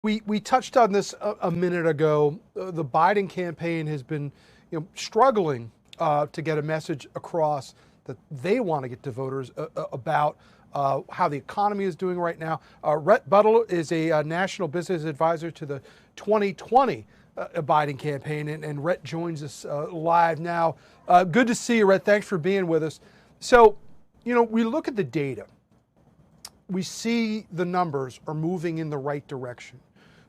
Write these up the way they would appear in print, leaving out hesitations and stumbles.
We touched on this a minute ago. The Biden campaign has been, struggling to get a message across that they want to get to voters about how the economy is doing right now. Rhett Buttle is a national business advisor to the 2020 Biden campaign, and Rhett joins us live now. Good to see you, Rhett. Thanks for being with us. So, we look at the data. We see the numbers are moving in the right direction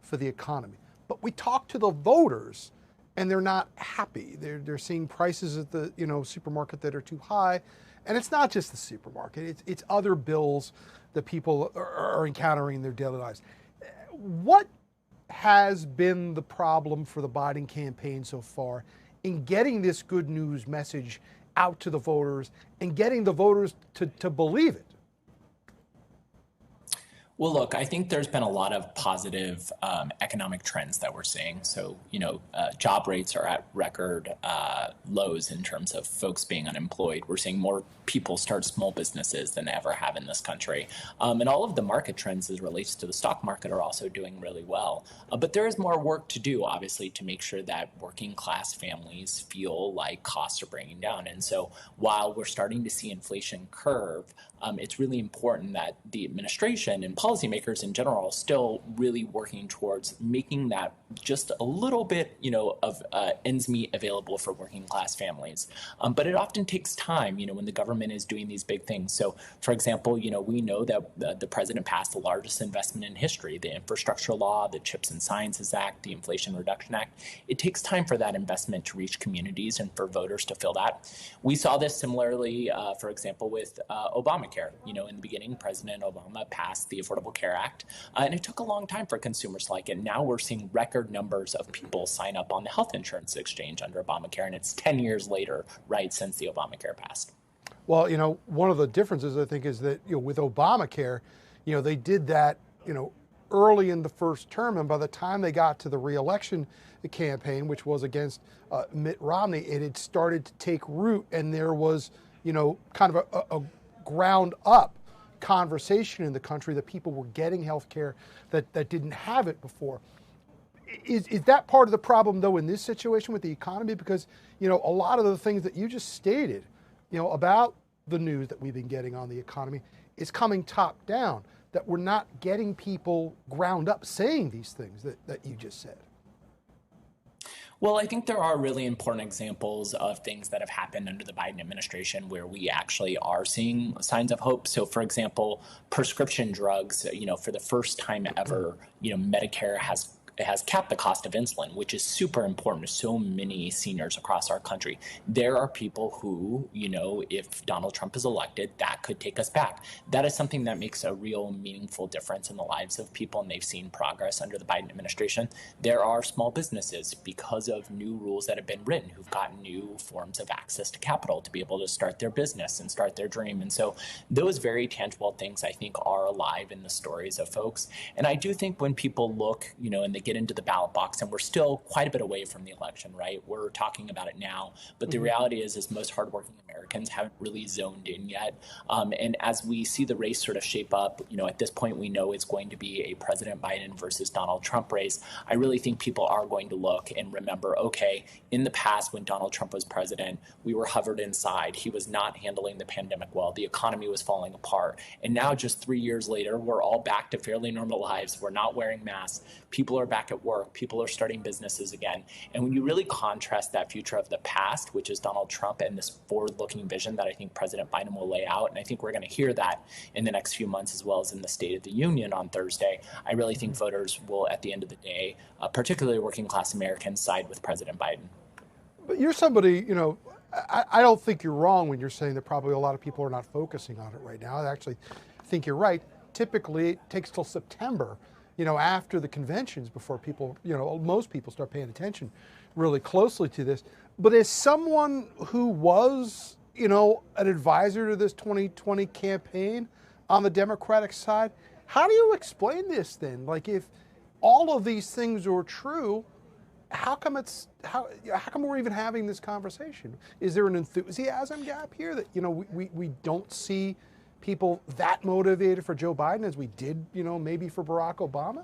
for the economy. But we talk to the voters and they're not happy. They're seeing prices at the supermarket that are too high. And it's not just the supermarket, it's other bills that people are encountering in their daily lives. What has been the problem for the Biden campaign so far in getting this good news message out to the voters and getting the voters to believe it? Well, look, I think there's been a lot of positive economic trends that we're seeing. So, job rates are at record lows in terms of folks being unemployed. We're seeing more people start small businesses than ever have in this country. And all of the market trends as it relates to the stock market are also doing really well. But there is more work to do, obviously, to make sure that working class families feel like costs are bringing down. And so while we're starting to see inflation curve, it's really important that the administration and policymakers in general are still really working towards making that just a little bit, of ends meet available for working class families. But it often takes time, when the government is doing these big things. So, for example, we know that the president passed the largest investment in history, the infrastructure law, the Chips and Sciences Act, the Inflation Reduction Act. It takes time for that investment to reach communities and for voters to feel that. We saw this similarly, for example, with Obamacare. In the beginning, President Obama passed the Affordable Care Act, and it took a long time for consumers to like it. Now we're seeing record numbers of people sign up on the health insurance exchange under Obamacare, and it's 10 years later, right, since the Obamacare passed. Well, one of the differences, I think, is that, with Obamacare, they did that, early in the first term, and by the time they got to the re-election campaign, which was against Mitt Romney, it had started to take root, and there was, kind of a ground up conversation in the country that people were getting health care that didn't have it before. Is that part of the problem, though, in this situation with the economy? Because, a lot of the things that you just stated, about the news that we've been getting on the economy is coming top down, that we're not getting people ground up saying these things that you just said. Well, I think there are really important examples of things that have happened under the Biden administration where we actually are seeing signs of hope. So, for example, prescription drugs, for the first time ever, Medicare has capped the cost of insulin, which is super important to so many seniors across our country. There are people who, if Donald Trump is elected, that could take us back. That is something that makes a real meaningful difference in the lives of people, and they've seen progress under the Biden administration. There are small businesses, because of new rules that have been written, who've gotten new forms of access to capital to be able to start their business and start their dream. And so those very tangible things, I think, are alive in the stories of folks. And I do think when people look, and they get into the ballot box, and we're still quite a bit away from the election, right? We're talking about it now, but the reality is most hardworking Americans haven't really zoned in yet. And as we see the race sort of shape up, at this point we know it's going to be a President Biden versus Donald Trump race. I really think people are going to look and remember, okay, in the past when Donald Trump was president, we were hovered inside. He was not handling the pandemic well. The economy was falling apart. And now just 3 years later, we're all back to fairly normal lives. We're not wearing masks. People are back at work. People are starting businesses again. And when you really contrast that future of the past, which is Donald Trump, and this forward-looking vision that I think President Biden will lay out, and I think we're going to hear that in the next few months as well as in the State of the Union on Thursday, I really think voters will, at the end of the day, particularly working-class Americans, side with President Biden. But you're somebody, I don't think you're wrong when you're saying that probably a lot of people are not focusing on it right now. I actually think you're right. Typically, it takes till September, after the conventions before people, most people start paying attention really closely to this. But as someone who was, an advisor to this 2020 campaign on the Democratic side, how do you explain this then? Like, if all of these things are true, how come we're even having this conversation? Is there an enthusiasm gap here that, we don't see people that motivated for Joe Biden as we did, maybe for Barack Obama?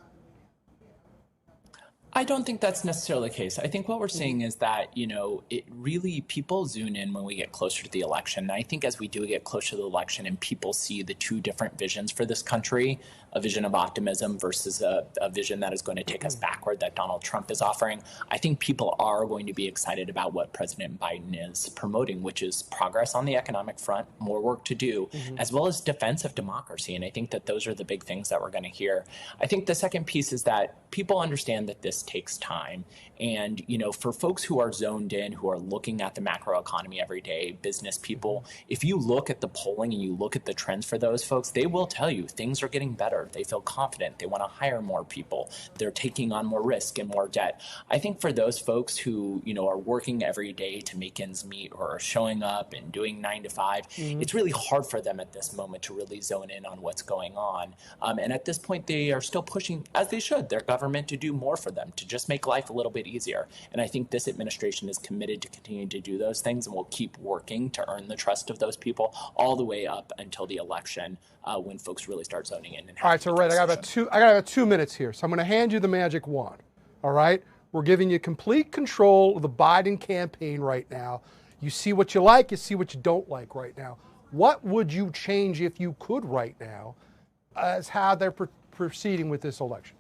I don't think that's necessarily the case. I think what we're seeing is that, it really, people zoom in when we get closer to the election. And I think as we do get closer to the election and people see the two different visions for this country, a vision of optimism versus a vision that is going to take us backward that Donald Trump is offering, I think people are going to be excited about what President Biden is promoting, which is progress on the economic front, more work to do, as well as defense of democracy. And I think that those are the big things that we're going to hear. I think the second piece is that people understand that this takes time. And, for folks who are zoned in, who are looking at the macroeconomy every day, business people, if you look at the polling and you look at the trends for those folks, they will tell you things are getting better. They feel confident. They want to hire more people. They're taking on more risk and more debt. I think for those folks who, are working every day to make ends meet or are showing up and doing 9 to 5, it's really hard for them at this moment to really zone in on what's going on. And at this point, they are still pushing, as they should, their government to do more for them, to just make life a little bit easier. And I think this administration is committed to continuing to do those things and will keep working to earn the trust of those people all the way up until the election when folks really start zoning in. And all right, so Rhett, I got about 2 minutes here. So I'm going to hand you the magic wand. All right? We're giving you complete control of the Biden campaign right now. You see what you like, you see what you don't like right now. What would you change if you could right now as how they're proceeding with this election?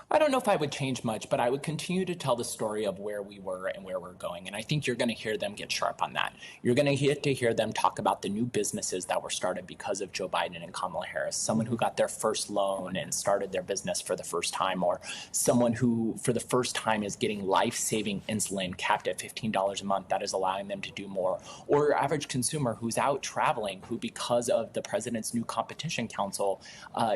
I don't know if I would change much, but I would continue to tell the story of where we were and where we're going. And I think you're going to hear them get sharp on that. You're going to get to hear them talk about the new businesses that were started because of Joe Biden and Kamala Harris. Someone who got their first loan and started their business for the first time, or someone who for the first time is getting life-saving insulin capped at $15 a month that is allowing them to do more, or your average consumer who's out traveling, who because of the president's new competition council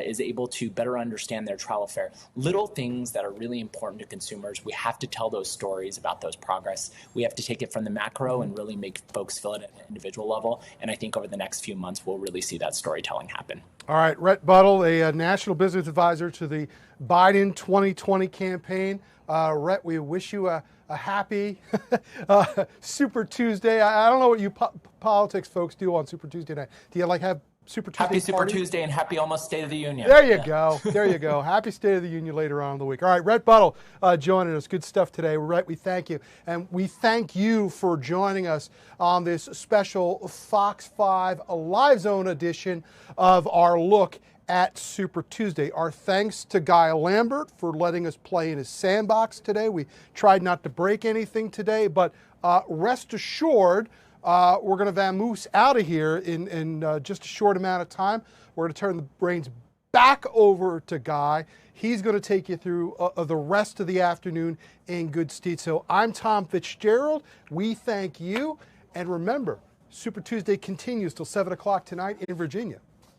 is able to better understand their travel fare. Little things that are really important to consumers. We have to tell those stories about those progress. We have to take it from the macro and really make folks feel it at an individual level. And I think over the next few months, we'll really see that storytelling happen. All right, Rhett Buttle, a national business advisor to the Biden 2020 campaign. Rhett, we wish you a happy Super Tuesday. I don't know what you politics folks do on Super Tuesday night. Do you have Super Tuesday Happy Super party? Tuesday and happy almost State of the Union. There you go. There you go. Happy State of the Union later on in the week. All right, Rhett Buttle joining us. Good stuff today. Rhett, we thank you. And we thank you for joining us on this special Fox 5 Live Zone edition of our look at Super Tuesday. Our thanks to Guy Lambert for letting us play in his sandbox today. We tried not to break anything today, but rest assured, we're going to vamoose out of here in just a short amount of time. We're going to turn the reins back over to Guy. He's going to take you through the rest of the afternoon in good stead. So I'm Tom Fitzgerald. We thank you. And remember, Super Tuesday continues till 7 o'clock tonight in Virginia.